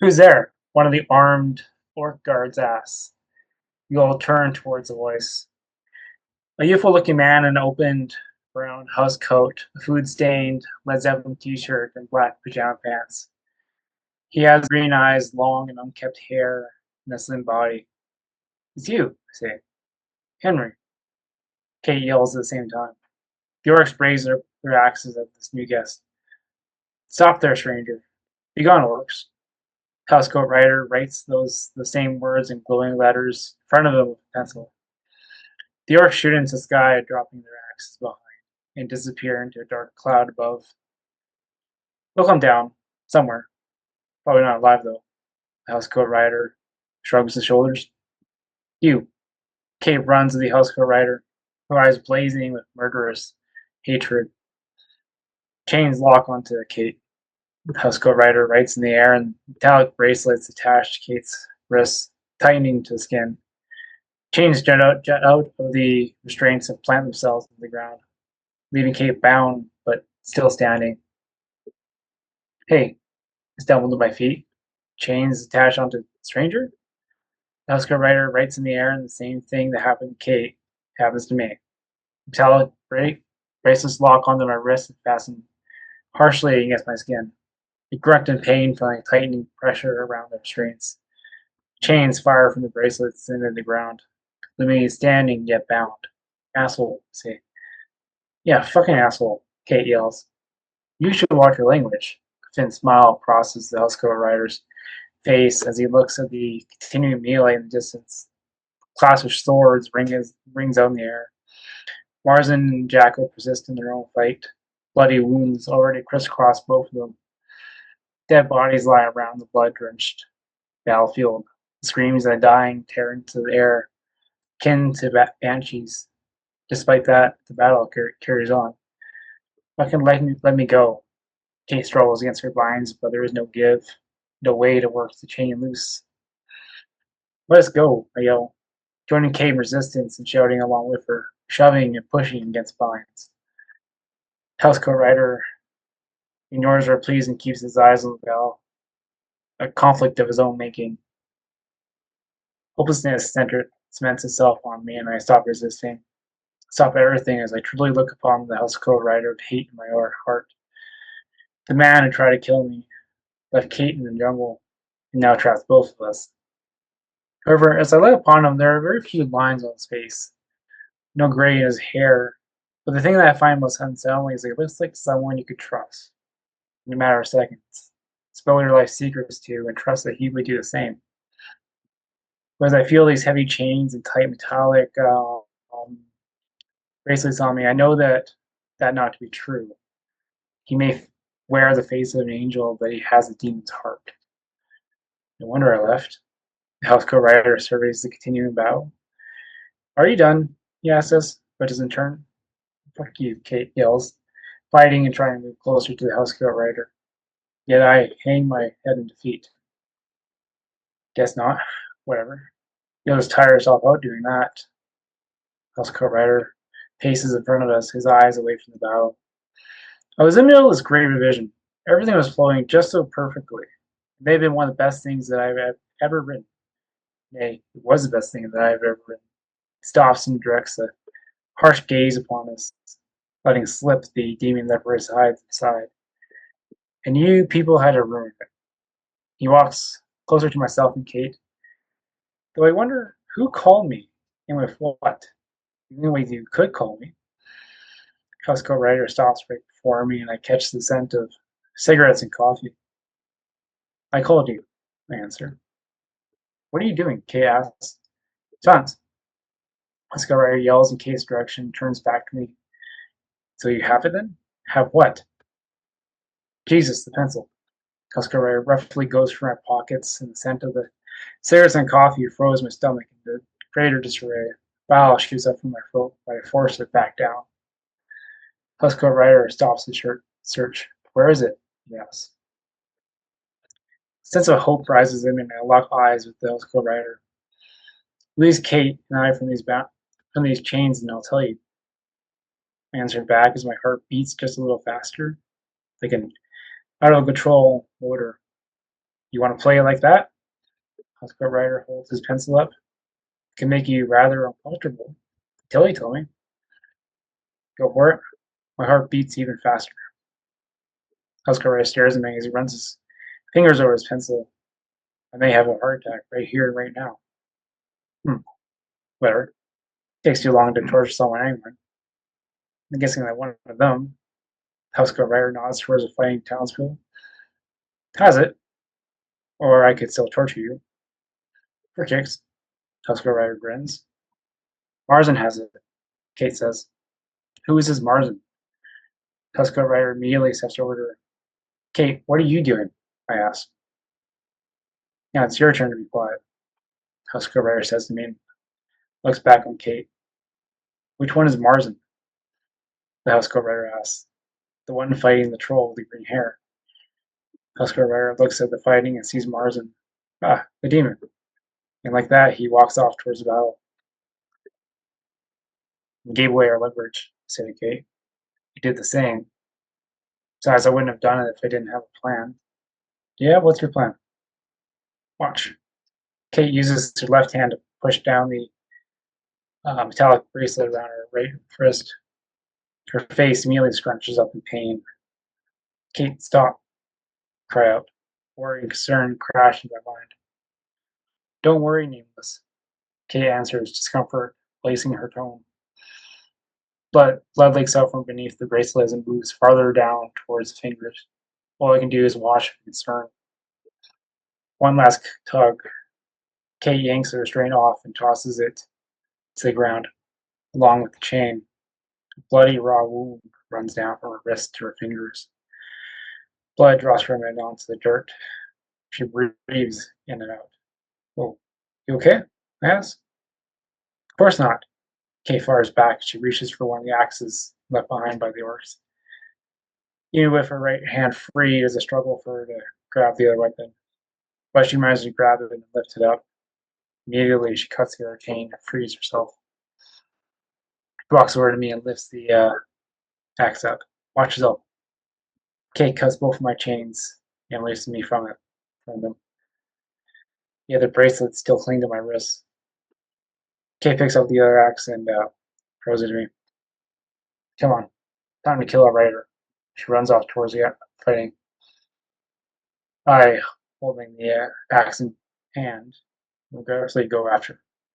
"Who's there?" one of the armed orc guards asks. We all turn towards the voice. A youthful-looking man in an opened brown housecoat, a food-stained Led Zeppelin t-shirt, and black pajama pants. He has green eyes, long and unkempt hair, and a slim body. "It's you," I say. "Henry," Kate yells at the same time. The orcs raise their axes at this new guest. "Stop there, stranger. Begone, orcs." Housecoat Rider writes the same words in glowing letters in front of him with a pencil. The orcs shoot into the sky, dropping their axes behind, and disappear into a dark cloud above. They'll come down, somewhere. Probably not alive, though. The housecoat rider shrugs his shoulders. "You." Kate runs to the housecoat rider, her eyes blazing with murderous hatred. Chains lock onto Kate. The housecoat rider writes in the air, and metallic bracelets attached to Kate's wrists, tightening to the skin. Chains jet out of the restraints and plant themselves into the ground, leaving Kate bound but still standing. "Hey," I stumbled to my feet. Chains attached onto the stranger? The housecoat rider writes in the air, and the same thing that happened to Kate happens to me. Metallic bracelets lock onto my wrists and fasten harshly against my skin. I grunt in pain, feeling tightening pressure around the restraints. Chains fire from the bracelets into the ground, leaving me standing yet bound. "Asshole," I say. "Yeah, fucking asshole," Kate yells. "You should watch your language." A thin smile crosses the housecoat rider's face as he looks at the continuing melee in the distance. Clash of swords rings out in the air. Marzin and Jackal persist in their own fight. Bloody wounds already crisscross both of them. Dead bodies lie around the blood-drenched battlefield. The screams of the dying tear into the air, akin to banshees. Despite that, the battle carries on. Fucking let me go. Kate struggles against her binds, but there is no give, no way to work the chain loose. "Let us go," I yell, joining Kate in resistance and shouting along with her, shoving and pushing against binds. Housecoat Rider ignores our pleas and keeps his eyes on the battle, a conflict of his own making. Hopelessness cements itself on me, and I stop resisting. Stop everything as I truly look upon the Housecoat Rider with hate in my heart. The man who tried to kill me, left Kate in the jungle, and now traps both of us. However, as I look upon him, there are very few lines on his face, no gray in his hair. But the thing that I find most unsettling is that he looks like someone you could trust in a matter of seconds. Spill your life secrets to and trust that he would do the same. Whereas I feel these heavy chains and tight metallic bracelets on me, I know that not to be true. He may wear the face of an angel, but he has a demon's heart. No wonder I left. The housecoat rider surveys the continuing battle. "Are you done?" he asks us, but doesn't turn. "Fuck you," Kate yells, fighting and trying to move closer to the housecoat rider. Yet I hang my head in defeat. "Guess not. Whatever. You'll just tire yourself out doing that." Housecoat rider paces in front of us, his eyes away from the battle. I was in the middle of this great revision. Everything was flowing just so perfectly. It may have been one of the best things that I've ever written. Nay, it was the best thing that I've ever written. He stops and directs a harsh gaze upon us, letting slip the demon that resides inside. "And you people had to ruin it." He walks closer to myself and Kate. "Though I wonder who called me, and with what? The only way you could call me." Costco Rider stops right before me, and I catch the scent of cigarettes and coffee. "I called you," I answer. "What are you doing?" Kate asks. "Tons." Costco Rider yells in Kate's direction and turns back to me. "So you have it then?" "Have what?" "Jesus, the pencil." Costco Rider roughly goes through my pockets, and the scent of the cigarettes and coffee froze my stomach into greater disarray. Bile shoots up from my throat, but I force it back down. Costco Rider stops the search. "Where is it?" he asks. A sense of hope rises in me, and I lock eyes with the Costco Rider. "Release Kate and I from these chains, and I'll tell you." I answer back as my heart beats just a little faster, like an out of control motor. You want to play like that? Husker Rider holds his pencil up. It can make you rather uncomfortable. Tilly told me. Go for it. My heart beats even faster. Husker Rider stares at me as he runs his fingers over his pencil. I may have a heart attack right here and right now. Hmm, whatever. Takes too long to torture someone anyway. I'm guessing that one of them, Husker Rider nods towards a fighting townspeople, has it, or I could still torture you. For kicks. Husker Rider grins. Marzin has it, Kate says. Who is this Marzin? Husker Rider immediately steps over to her. Kate, what are you doing? I ask. Now it's your turn to be quiet, Husker Rider says to me and looks back on Kate. Which one is Marzin? The Husker Rider asks. The one fighting the troll with the green hair. Husker Rider looks at the fighting and sees Marzin. Ah, the demon. And like that, he walks off towards the battle. We gave away our leverage, said Kate. He did the same. Besides, I wouldn't have done it if I didn't have a plan. Yeah, what's your plan? Watch. Kate uses her left hand to push down the metallic bracelet around her right wrist. Her face immediately scrunches up in pain. Kate, stop, cry out. Worry and concern crash into my mind. Don't worry, Nameless. Kate answers, discomfort lacing her tone. Blood leaks out from beneath the bracelet and moves farther down towards the fingers. All I can do is watch with concern. One last tug. Kate yanks the restraint off and tosses it to the ground, along with the chain. A bloody raw wound runs down from her wrist to her fingers. Blood drops from it onto the dirt. She breathes in and out. Oh, you okay? I ask. Of course not. Kate fires back. She reaches for one of the axes left behind by the orcs. Even with her right hand free, it is a struggle for her to grab the other weapon. But she manages to grab it and lift it up. Immediately, she cuts the other chain and frees herself. She walks over to me and lifts the axe up. Watch yourself. Kate cuts both of my chains and loosens me from them. The other bracelet still cling to my wrists. Kate picks up the other axe and throws it to me. Come on, time to kill our rider. She runs off towards the fighting. I, holding the axe in hand, aggressively go after.